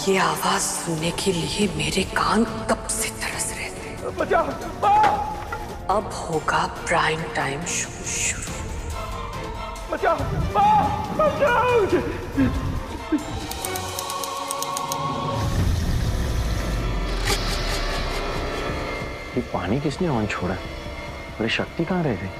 ये आवाज सुनने के लिए मेरे कान कब से तरस रहे थे। बचाओ! अब होगा प्राइम टाइम शो शुरू। बचाओ! बचाओ! ये पानी किसने ऑन छोड़ा? अरे शक्ति कहाँ रह गई?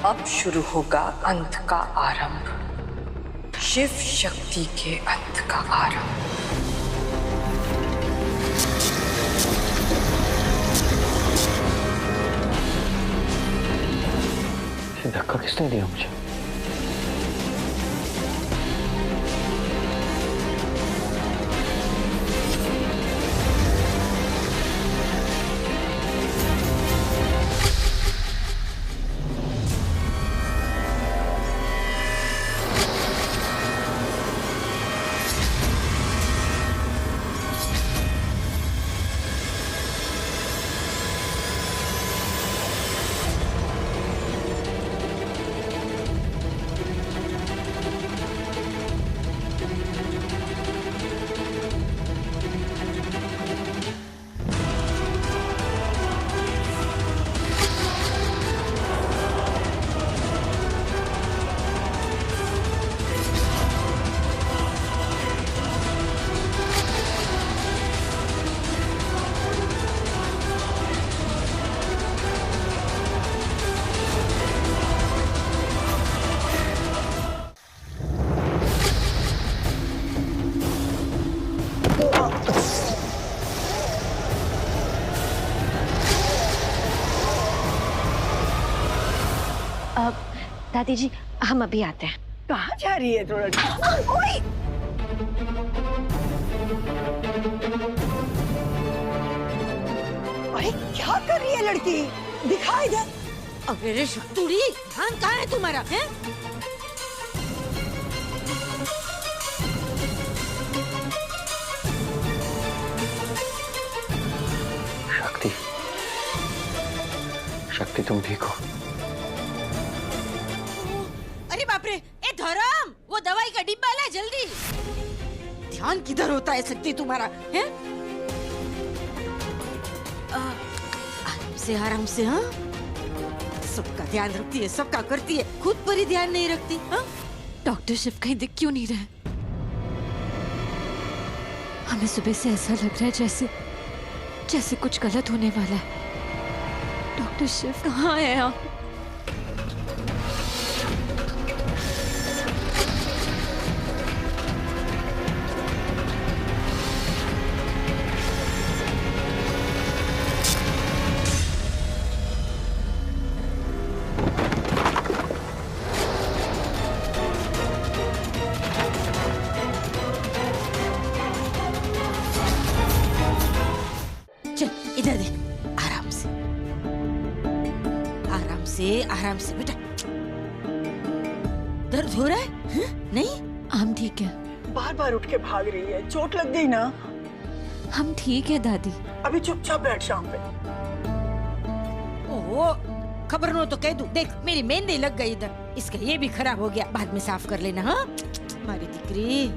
अब शुरू होगा अंत का आरंभ, शिव शक्ति के अंत का आरंभ। धक्का किसने दिया मुझे? दादी जी, हम अभी आते हैं। कहाँ जा रही है तो लड़की? अरे क्या कर रही है लड़की? दिखा इधर। अरे शक्तुड़ी, ध्यान कहाँ है तुम्हारा? है? शक्ति, शक्ति तुम ठीक हो? अरे बाप रे, ए धर्म, वो दवाई का डिब्बा ला जल्दी। ध्यान किधर होता है शक्ति तुम्हारा? है? आराम से हाँ। सबका ध्यान रखती है, सबका करती है, खुद पर ही ध्यान नहीं रखती। हाँ? डॉक्टर शिव कहीं दिख क्यों नहीं रहे? हमें सुबह से ऐसा लग रहा है जैसे कुछ गलत होने वाला है। डॉक्टर शिव कहाँ है आप? चल इधर दे, आराम से बेटा। दर्द हो रहा है? हाँ? नहीं, हम ठीक है। बार बार उठ के भाग रही है, चोट लग गई ना? हम ठीक है दादी। अभी चुपचाप बैठ शाम पे। ओहो, खबर नो तो कह दूं। देख मेरी मेहंदी लग गई इधर, इसका ये भी खराब हो गया, बाद में साफ कर लेना। हाँ हमारी दिकरी।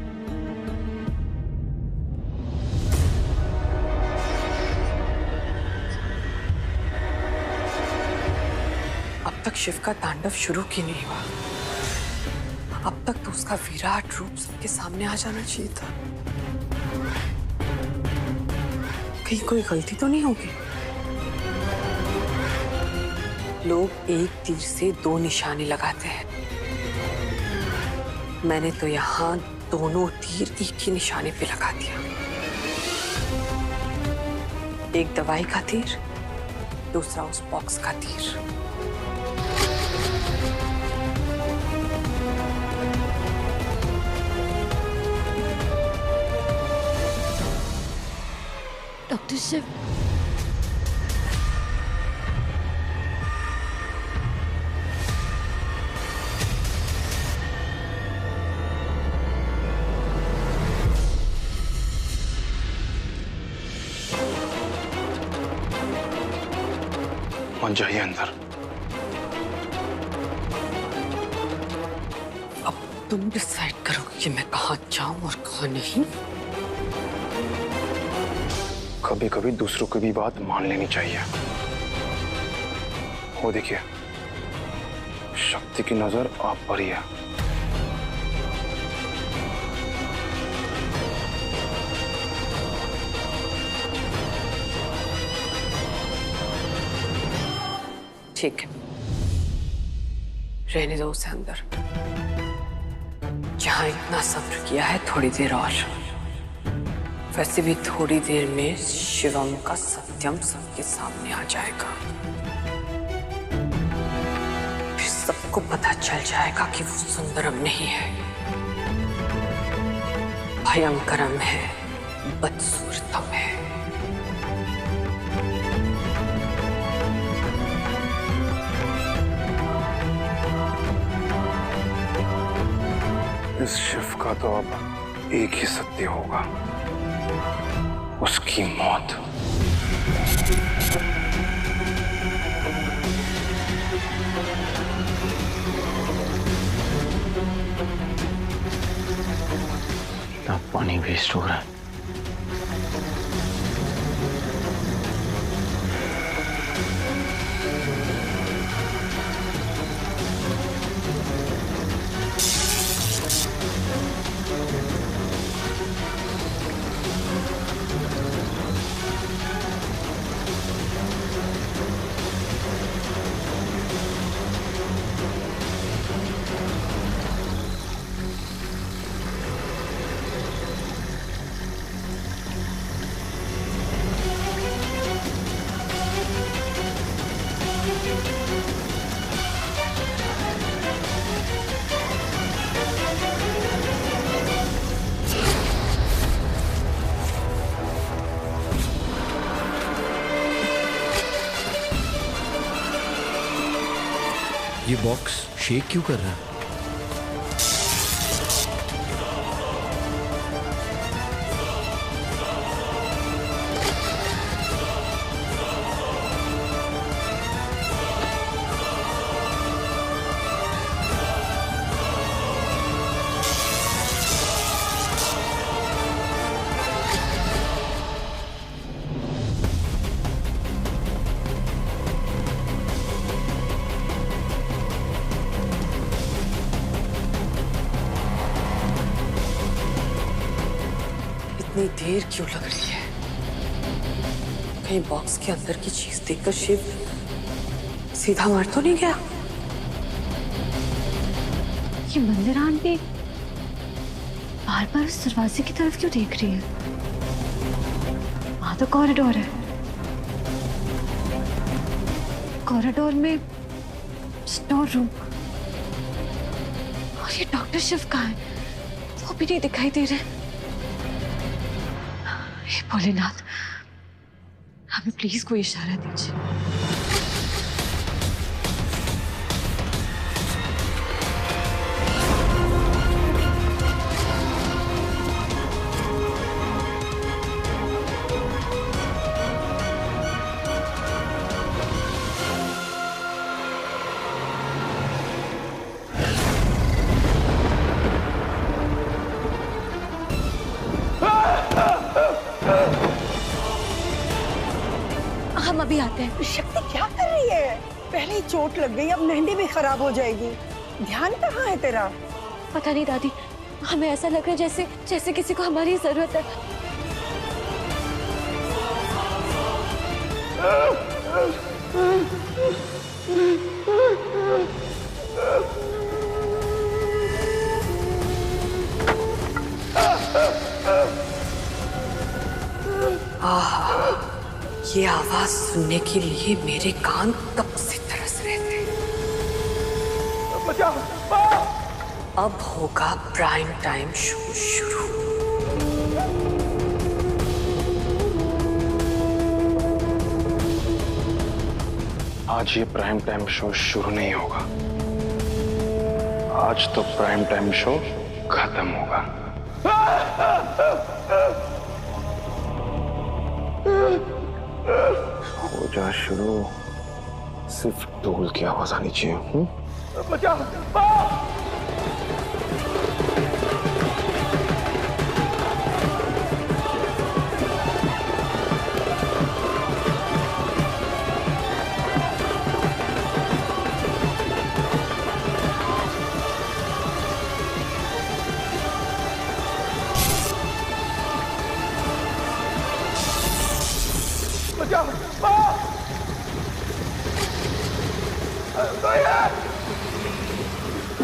अब तक शिव का तांडव शुरू क्यों नहीं हुआ? अब तक तो उसका विराट रूप सबके सामने आ जाना चाहिए था। कहीं कोई गलती तो नहीं होगी? लोग एक तीर से दो निशाने लगाते हैं। मैंने तो यहाँ दोनों तीर एक ही निशाने पे लगा दिया। एक दवाई का तीर, दूसरा उस बॉक्स का तीर। डॉक्टर शिव, मान जाइए अंदर। अब तुम डिसाइड करो कि मैं कहाँ जाऊं और कहाँ नहीं। कभी कभी दूसरों की भी बात मान लेनी चाहिए। वो देखिए, शक्ति की नजर आप पर ही है। ठीक है, रहने दो उसे अंदर। जहां इतना सब्र किया है, थोड़ी देर और। वैसे भी थोड़ी देर में शिवम का सत्यम सबके सामने आ जाएगा। फिर सबको पता चल जाएगा कि वो सुंदरम नहीं है, भयंकरम है, बदसूरतम है। इस शिव का तो अब एक ही सत्य होगा, उसकी मौत। ना पानी वेस्ट हो रहा है। ये बॉक्स शेक क्यों कर रहा है? इतनी देर क्यों लग रही है? कहीं बॉक्स के अंदर की चीज देखकर शिव सीधा मर तो नहीं गया? ये मंदिर आंटी बार बार उस दरवाजे की तरफ क्यों देख रही है? वहां तो कॉरिडोर है, कॉरिडोर में स्टोर रूम, और ये डॉक्टर शिव कहाँ है? वो भी नहीं दिखाई दे रहे। हे भोलेनाथ, हमें प्लीज कोई इशारा दीजिए। हम अभी आते हैं। शक्ति क्या कर रही है? पहले ही चोट लग गई, अब मेहंदी भी खराब हो जाएगी। ध्यान कहाँ है तेरा? पता नहीं दादी, हमें ऐसा लग रहा है जैसे जैसे किसी को हमारी जरूरत है। ये आवाज सुनने के लिए मेरे कान कब से तरस रहे थे। बचाओ! अब होगा प्राइम टाइम शो शुरू। आज ये प्राइम टाइम शो शुरू नहीं होगा, आज तो प्राइम टाइम शो खत्म होगा। हो जा शुरू, सिर्फ ढोल की आवाज आनी चाहिए। बचाओ।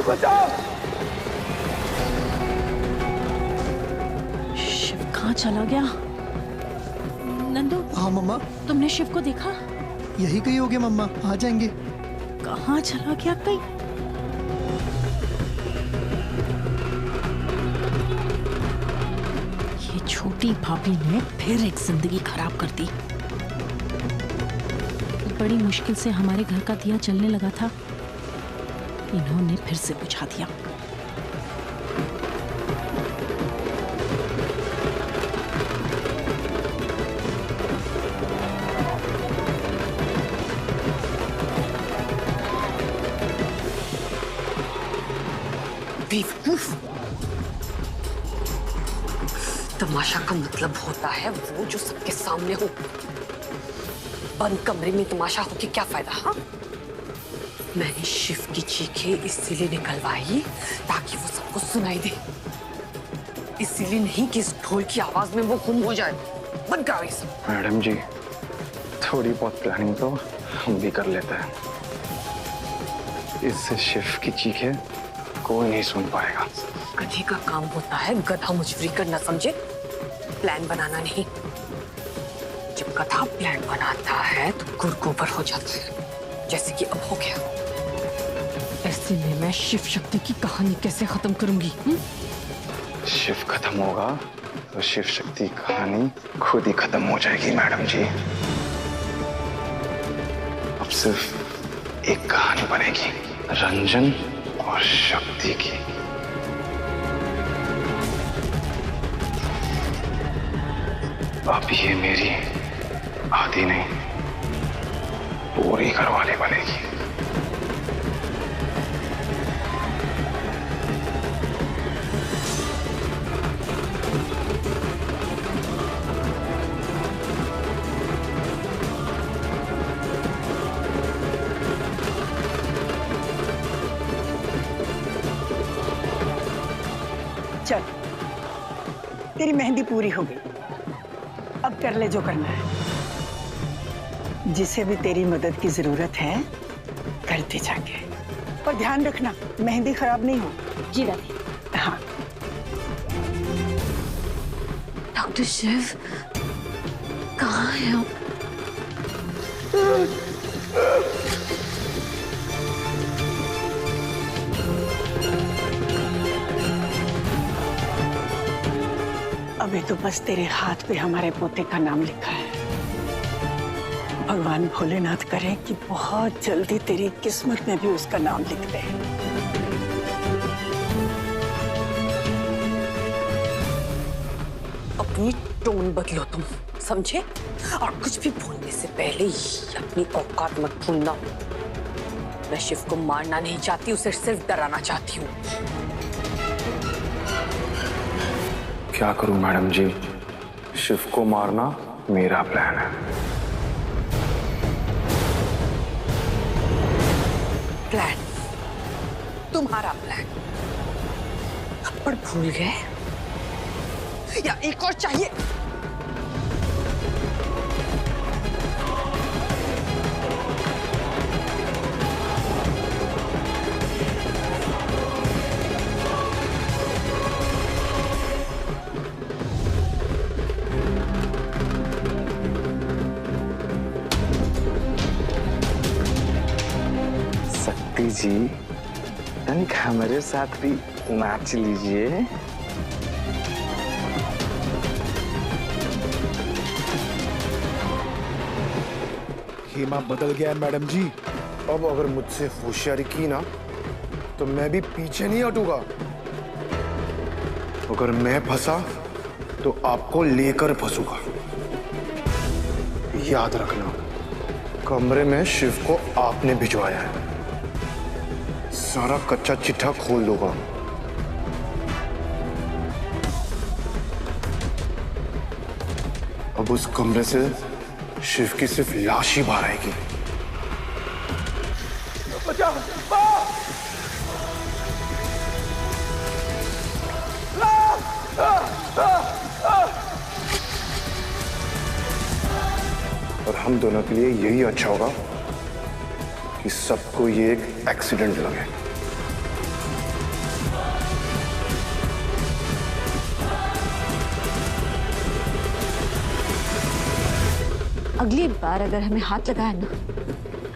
बचाओ। शिव कहाँ चला गया? नंदू। हाँ मम्मा। तुमने शिव को देखा? यही कहीं हो गया मम्मा, आ जाएंगे। कहाँ चला गया कहीं? ये छोटी भाभी ने फिर एक जिंदगी खराब कर दी। बड़ी मुश्किल से हमारे घर का दिया चलने लगा था, इन्होंने फिर से बुझा दिया। बेवकूफ। तमाशा का मतलब होता है वो जो सबके सामने हो। बंद कमरे में तमाशा होके क्या फायदा? हाँ, मैंने शिव की चीखें इसीलिए निकलवाई ताकि वो सबको सुनाई दे, इसीलिए नहीं कि इस ढोल की आवाज में वो गुम हो जाए। बंद कराओ ये सब। मैडम जी, थोड़ी बहुत प्लानिंग तो हम भी कर लेते हैं। इससे शिव की चीखें कोई नहीं सुन पाएगा। गधे का काम होता है गधा मुजफ्फरी करना, समझे? प्लान बनाना नहीं। जब गधा प्लान बनाता है तो गुरगोबर हो जाता है, जैसे कि अब हो गया। ऐसे में मैं शिव शक्ति की कहानी कैसे खत्म करूंगी? शिव खत्म होगा तो शिव शक्ति कहानी खुद ही खत्म हो जाएगी मैडम जी। अब सिर्फ एक कहानी बनेगी, रंजन और शक्ति की। अब ये मेरी आधी नहीं, पूरी घरवाली बनेगी। चल, तेरी मेहंदी पूरी हो गई, अब कर ले जो करना है। जिसे भी तेरी मदद की जरूरत है करते जाके, पर ध्यान रखना मेहंदी खराब नहीं हो। जी दादी। हाँ। डॉक्टर शिव कहाँ है आप? अभी तो बस तेरे हाथ पे हमारे पोते का नाम लिखा है। भगवान भोलेनाथ करे कि बहुत जल्दी तेरी किस्मत में भी उसका नाम लिख दे। अपनी टोन बदलो तुम, समझे? और कुछ भी बोलने से पहले ही अपनी औकात मत भूलना। मैं शिव को मारना नहीं चाहती, उसे सिर्फ डराना चाहती हूँ। क्या करूं मैडम जी, शिव को मारना मेरा प्लान है। प्लान? तुम्हारा प्लान? पर भूल गए या एक और चाहिए? शक्ति जी, तनिक हमारे साथ भी नाच लीजिए। खेमा बदल गया है मैडम जी। अब अगर मुझसे होशियारी की ना तो मैं भी पीछे नहीं हटूंगा। अगर मैं फंसा तो आपको लेकर फंसूंगा। याद रखना, कमरे में शिव को आपने भिजवाया है। सारा कच्चा चिट्ठा खोल दूंगा। अब उस कमरे से शिव की सिर्फ लाश ही बाहर आएगी। बचाओ! और हम दोनों के लिए यही अच्छा होगा कि सबको ये एक एक्सीडेंट लगे। अगली बार अगर हमें हाथ लगाया ना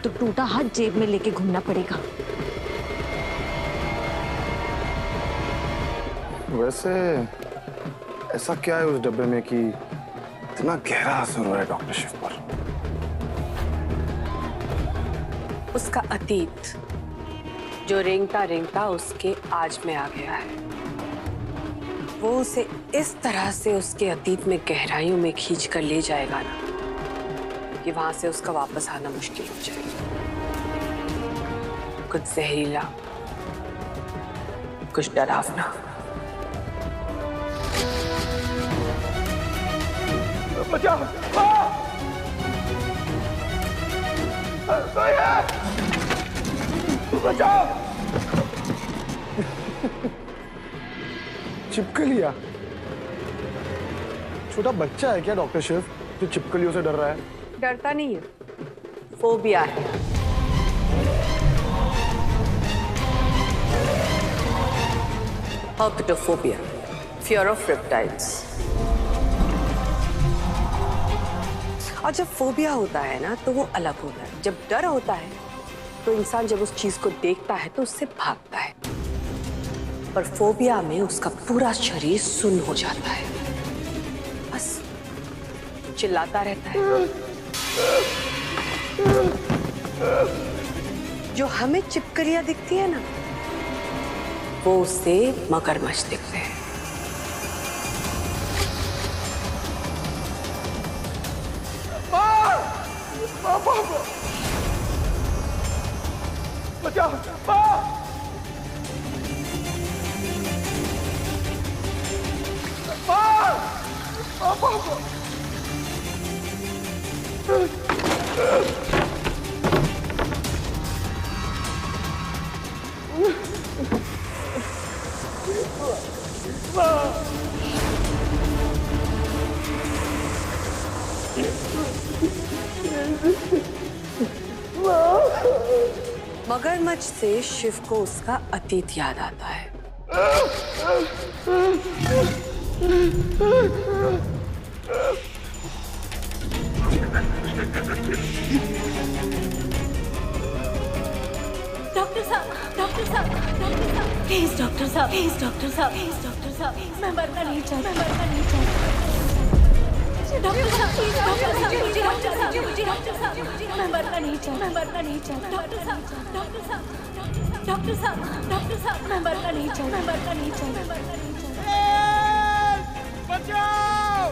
तो टूटा हाथ जेब में लेके घूमना पड़ेगा। वैसे ऐसा क्या है उस डब्बे में कि इतना गहरा असर हो रहा है डॉक्टर शिव पर? उसका अतीत जो रेंगता रेंगता उसके आज में आ गया है, वो उसे इस तरह से उसके अतीत में गहराइयों में खींच कर ले जाएगा ना कि वहां से उसका वापस आना मुश्किल हो जाएगा। कुछ जहरीला, कुछ डरावना। बचाओ! बचाओ! छिपकलियां? छोटा बच्चा है क्या डॉक्टर शिव जो छिपकलियों से डर रहा है? डरता नहीं है, फोबिया है। हर्पेटोफोबिया, फियर ऑफ रेप्टाइल्स। और जब फोबिया होता है ना तो वो अलग होता है। जब डर होता है तो इंसान जब उस चीज को देखता है तो उससे भागता है, पर फोबिया में उसका पूरा शरीर सुन्न हो जाता है, बस चिल्लाता रहता है। जो हमें छिपकलियां दिखती है ना, वो उससे मगरमच्छ दिखते हैं। बचाओ! मगरमच्छ से शिव को उसका अतीत याद आता है। डॉक्टर साहब, डॉक्टर साहब, डॉक्टर साहब, प्लीज डॉक्टर साहब, प्लीज डॉक्टर साहब, प्लीज डॉक्टर साहब, मैं मरना नहीं चाहती, मैं मरना नहीं चाहती। डॉक्टर साहब, प्लीज डॉक्टर साहब, मुझे डॉक्टर साहब, मुझे डॉक्टर साहब, मैं मरना नहीं चाहती, मैं मरना नहीं चाहती। डॉक्टर साहब, डॉक्टर साहब, डॉक्टर साहब, डॉक्टर साहब, मैं मरना नहीं चाहती, मैं मरना नहीं चाहती, मैं मरना नहीं चाहती। बचाओ!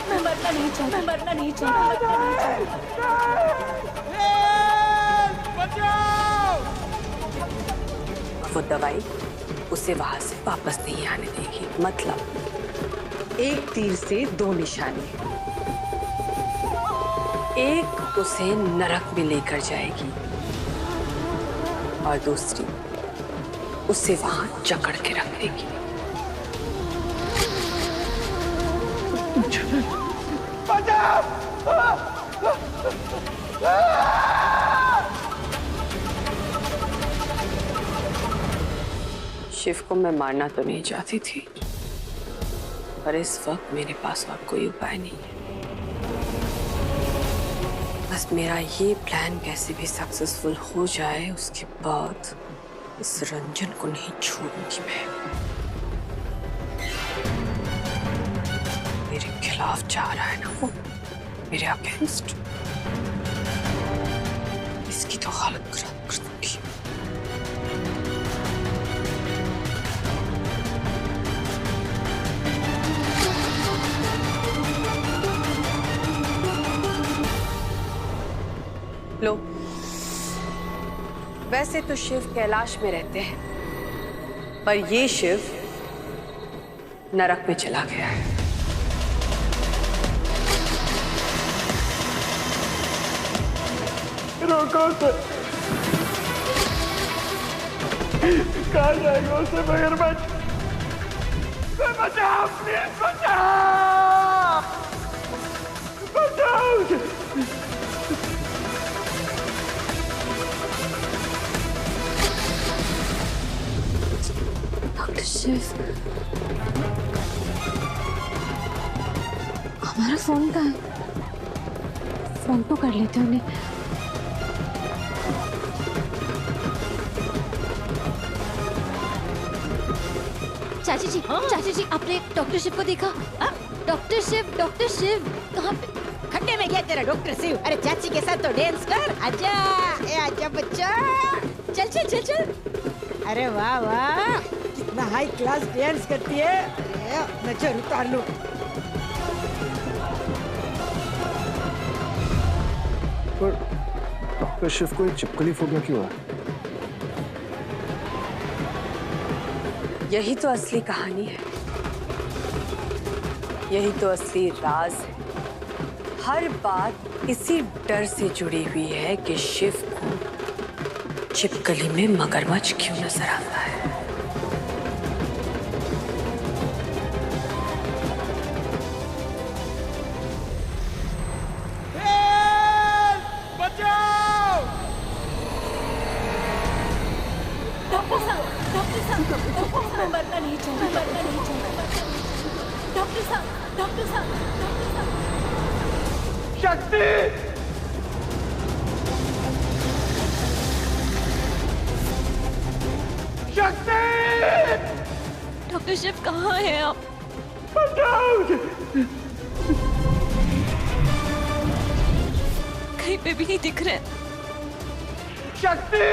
मैं मरना नहीं चाहती, मैं मरना नहीं चाहती, मैं मरना नहीं चाहती। वो दवाई उसे वहां से वापस नहीं आने देगी। मतलब एक तीर से दो निशाने। एक उसे नरक में लेकर जाएगी और दूसरी उसे वहां जकड़ के रख देगी। शिव को मैं मारना तो नहीं चाहती थी, पर इस वक्त मेरे पास और कोई उपाय नहीं है। बस मेरा ये प्लान कैसे भी सक्सेसफुल हो जाए, उसके बाद इस रंजन को नहीं छोड़ूंगी मैं। मेरे खिलाफ जा रहा है ना वो, मेरे अगेंस्ट, इसकी तो हालत खराब कर दूंगी। लो, वैसे तो शिव कैलाश में रहते हैं, पर ये शिव नरक में चला गया है। रोको उसे, कहाँ जाएगा उसे मगरमच्छ? बचाओ प्लीज, बचाओ, बचाओ उसे। डॉक्टर शिव, हमारा फोन कहाँ है? फोन तो कर लेते हैं उन्हें। चाची जी, चाची जी, आपने डॉक्टर शिव को देखा? डॉक्टर शिव कहाँ पे? खड्डे में गया तेरा डॉक्टर शिव। अरे चाची के साथ तो डांस कर। आजा, ए आजा बच्चा, चल चल चल चल। अरे वाह वाह, कितना हाई क्लास डांस करती है। नजर उतार लो। पर डॉक्टर शिव को चिपकली फोबिया क्यों है? यही तो असली कहानी है, यही तो असली राज है। हर बात इसी डर से जुड़ी हुई है कि शिव को छिपकली में मगरमच्छ क्यों नजर आता है। मरना नहीं चाहिए, मरना नहीं चाहिए। डॉक्टर साहब, डॉक्टर साहब, डॉक्टर साहब। शक्ति, शक्ति, डॉक्टर शिव कहाँ हैं आप? बचाओ, कहीं पे भी नहीं दिख रहे। शक्ति।